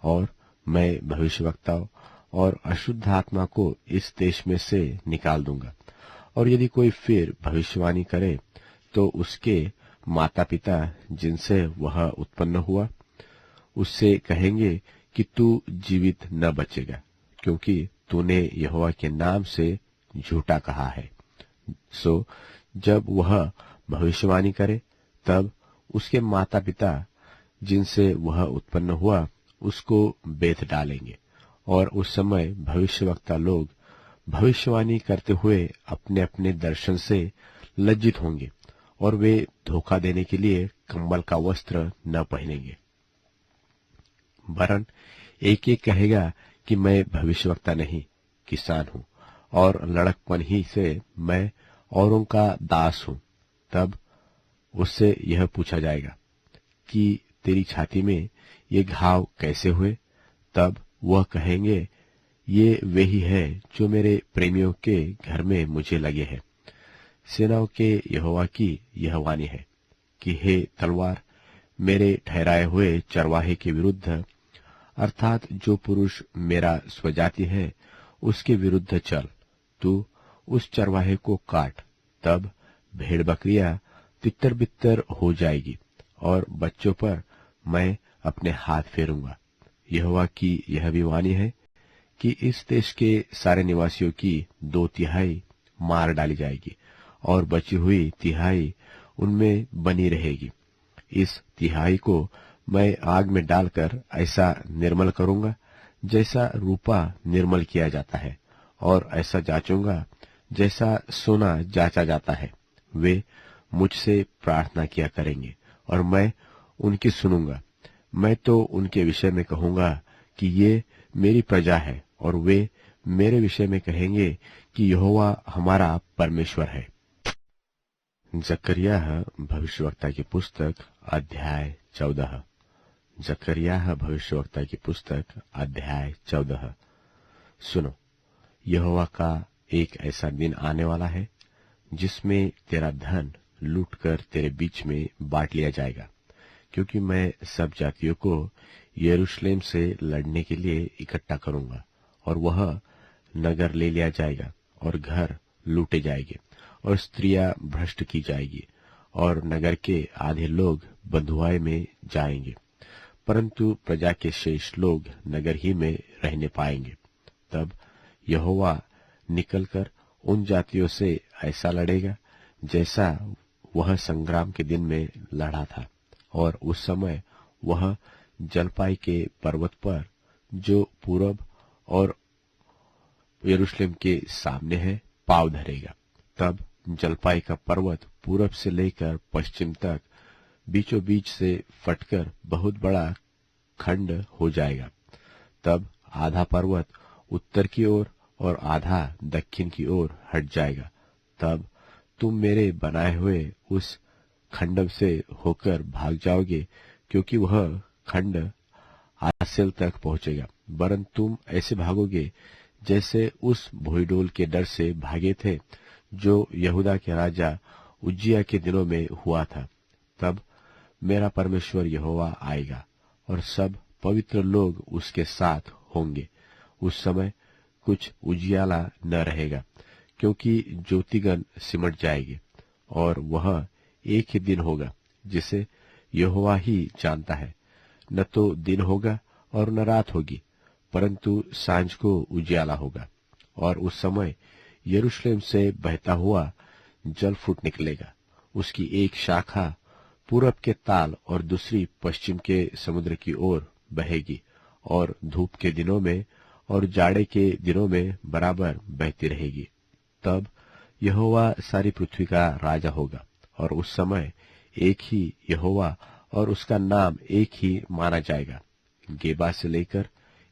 और मैं भविष्यवक्ताओं और अशुद्ध आत्मा को इस देश में से निकाल दूंगा। और यदि कोई फिर भविष्यवाणी करे तो उसके माता पिता जिनसे वह उत्पन्न हुआ उससे कहेंगे कि तू जीवित न बचेगा, क्योंकि तूने यहोवा के नाम से झूठा कहा है। सो जब वह भविष्यवाणी करे तब उसके माता पिता जिनसे वह उत्पन्न हुआ उसको बेथ डालेंगे। और उस समय भविष्यवक्ता लोग भविष्यवाणी करते हुए अपने अपने दर्शन से लज्जित होंगे और वे धोखा देने के लिए कंबल का वस्त्र न पहनेंगे। वरन एक एक कहेगा कि मैं भविष्यवक्ता नहीं, किसान हूं और लड़कपन ही से मैं औरों का दास हूं। तब उससे यह पूछा जाएगा कि तेरी छाती में ये घाव कैसे हुए? तब वह कहेंगे, ये वे ही है जो मेरे प्रेमियों के घर में मुझे लगे हैं। सेनाओं के यहोवा की यह वाणी है कि हे तलवार, मेरे ठहराए हुए चरवाहे के विरुद्ध, अर्थात जो पुरुष मेरा स्वजाति है उसके विरुद्ध चल। तू उस चरवाहे को काट, तब भेड़ बकरियां तितर बितर हो जाएगी और बच्चों पर मैं अपने हाथ फेरूंगा। यहोवा की यह भी वाणी है कि इस देश के सारे निवासियों की 2/3 मार डाली जाएगी और बची हुई 1/3 उनमें बनी रहेगी। इस 1/3 को मैं आग में डालकर ऐसा निर्मल करूंगा जैसा रूपा निर्मल किया जाता है, और ऐसा जांचूंगा जैसा सोना जांचा जाता है। वे मुझसे प्रार्थना किया करेंगे और मैं उनकी सुनूंगा। मैं तो उनके विषय में कहूंगा कि ये मेरी प्रजा है, और वे मेरे विषय में कहेंगे कि यहोवा हमारा परमेश्वर है। जकर्याह भविष्यवक्ता की पुस्तक अध्याय 14। जकर्याह भविष्यवक्ता की पुस्तक अध्याय 14। सुनो, यहोवा का एक ऐसा दिन आने वाला है जिसमें तेरा धन लूटकर तेरे बीच में बांट लिया जाएगा, क्योंकि मैं सब जातियों को यरूशलेम से लड़ने के लिए इकट्ठा करूंगा, और वह नगर ले लिया जाएगा और घर लूटे जाएंगे और स्त्रियां भ्रष्ट की जाएगी और नगर के आधे लोग बंधुआई में जाएंगे, परंतु प्रजा के शेष लोग नगर ही में रहने पाएंगे। तब यहोवा निकलकर उन जातियों से ऐसा लड़ेगा जैसा वह संग्राम के दिन में लड़ा था, और उस समय वह जलपाई के पर्वत पर जो पूरब और यरूशलेम के सामने है पाँव धरेगा। तब जलपाई का पर्वत पूरब से लेकर पश्चिम तक बीचों बीच से फटकर बहुत बड़ा खंड हो जाएगा। तब आधा पर्वत उत्तर की ओर और आधा दक्षिण की ओर हट जाएगा। तब तुम मेरे बनाए हुए उस खंड से होकर भाग जाओगे, क्योंकि वह खंड आसेल तक पहुंचेगा। वरन तुम ऐसे भागोगे जैसे उस भोईडोल के डर से भागे थे जो यहूदा के राजा उज्जिया के दिनों में हुआ था। तब मेरा परमेश्वर यहोवा आएगा और सब पवित्र लोग उसके साथ होंगे। उस समय कुछ उजियाला न रहेगा, क्योंकि ज्योतिगण सिमट जाएगी, और वह एक ही दिन होगा जिसे यहोवा ही जानता है। न तो दिन होगा और न रात होगी, परंतु सांझ को उजियाला होगा। और उस समय यरूशलेम से बहता हुआ जल फूट निकलेगा। उसकी एक शाखा पूरब के ताल और दूसरी पश्चिम के समुद्र की ओर बहेगी, और धूप के दिनों में और जाड़े के दिनों में बराबर बहती रहेगी। तब यहोवा सारी पृथ्वी का राजा होगा, और उस समय एक ही यहोवा और उसका नाम एक ही माना जाएगा। गेबा से लेकर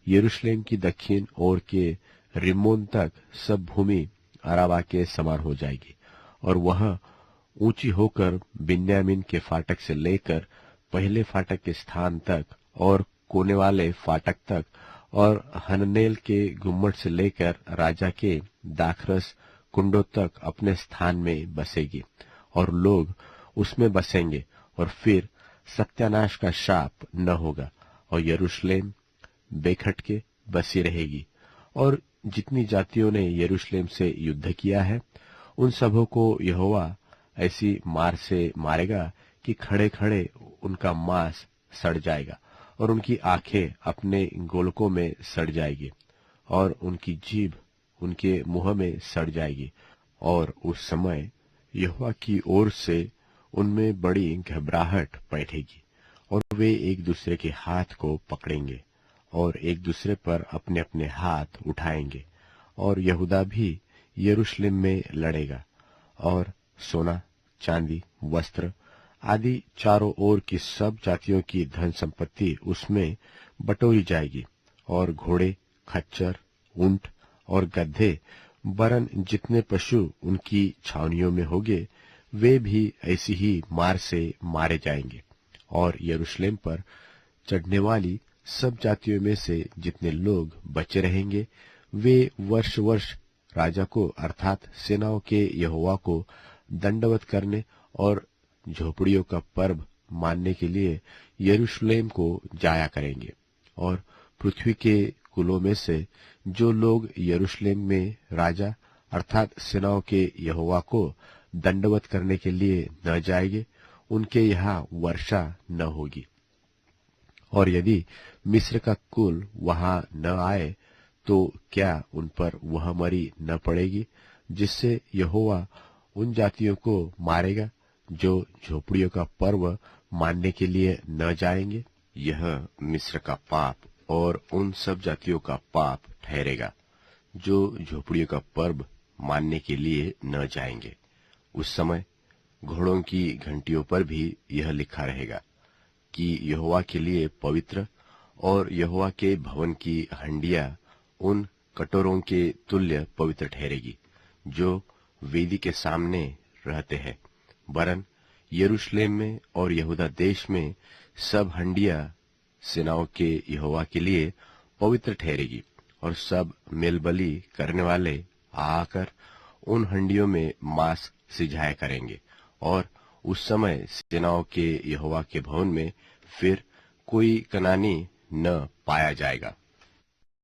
यरूशलेम की दक्षिण ओर के रिम्मोन तक सब भूमि अराबा के समान हो जाएगी, और वह ऊंची होकर बिन्यामीन के फाटक से लेकर पहले फाटक के स्थान तक और कोने वाले फाटक तक और हननेल के गुम्मट से लेकर राजा के दाखरस कुंडों तक अपने स्थान में बसेगी, और लोग उसमें बसेंगे, और फिर सत्यानाश का शाप न होगा, और यरूशलेम बेखटके बसी रहेगी। और जितनी जातियों ने यरूशलेम से युद्ध किया है, उन सबों को यहोवा ऐसी मार से मारेगा कि खड़े खड़े उनका मांस सड़ जाएगा, और उनकी आंखें अपने गोलकों में सड़ जाएगी, और उनकी जीभ उनके मुंह में सड़ जाएगी। और उस समय यहोवा की ओर से उनमें बड़ी घबराहट बैठेगी, और वे एक दूसरे के हाथ को पकड़ेंगे और एक दूसरे पर अपने अपने हाथ उठाएंगे, और यहूदा भी यरूशलेम में लड़ेगा, और सोना, चांदी, वस्त्र आदि चारों ओर की सब जातियों की धन संपत्ति उसमें बटोरी जाएगी, और घोड़े, खच्चर, ऊंट और गधे, वरन जितने पशु उनकी छावनियों में होंगे, वे भी ऐसी ही मार से मारे जाएंगे। और यरूशलेम पर चढ़ने वाली सब जातियों में से जितने लोग बचे रहेंगे, वे वर्ष वर्ष राजा को अर्थात सेनाओं के यहोवा को दंडवत करने और झोपड़ियों का पर्व मानने के लिए यरूशलेम को जाया करेंगे। और पृथ्वी के कुलों में से जो लोग यरूशलेम में राजा अर्थात सेनाओं के यहोवा को दंडवत करने के लिए न जाएंगे, उनके यहाँ वर्षा न होगी। और यदि मिस्र का कुल वहां न आए, तो क्या उन पर वह मरी न पड़ेगी, जिससे यहोवा उन जातियों को मारेगा जो झोपड़ियों का पर्व मानने के लिए न जाएंगे? यह मिस्र का पाप और उन सब जातियों का पाप ठहरेगा जो झोपड़ियों का पर्व मानने के लिए न जाएंगे। उस समय घोड़ों की घंटियों पर भी यह लिखा रहेगा कि यहोवा के लिए पवित्र, और यहोवा के भवन की हंडिया उन कटोरों के तुल्य पवित्र ठहरेगी जो वेदी के सामने रहते हैं। वरन यरूशलेम में और यहूदा देश में सब हंडिया सेनाओं के यहोवा के लिए पवित्र ठहरेगी, और सब मेलबलि करने वाले आकर उन हंडियों में मांस सिझाया करेंगे। और उस समय सेनाओं के यहोवा के भवन में फिर कोई कनानी न पाया जाएगा।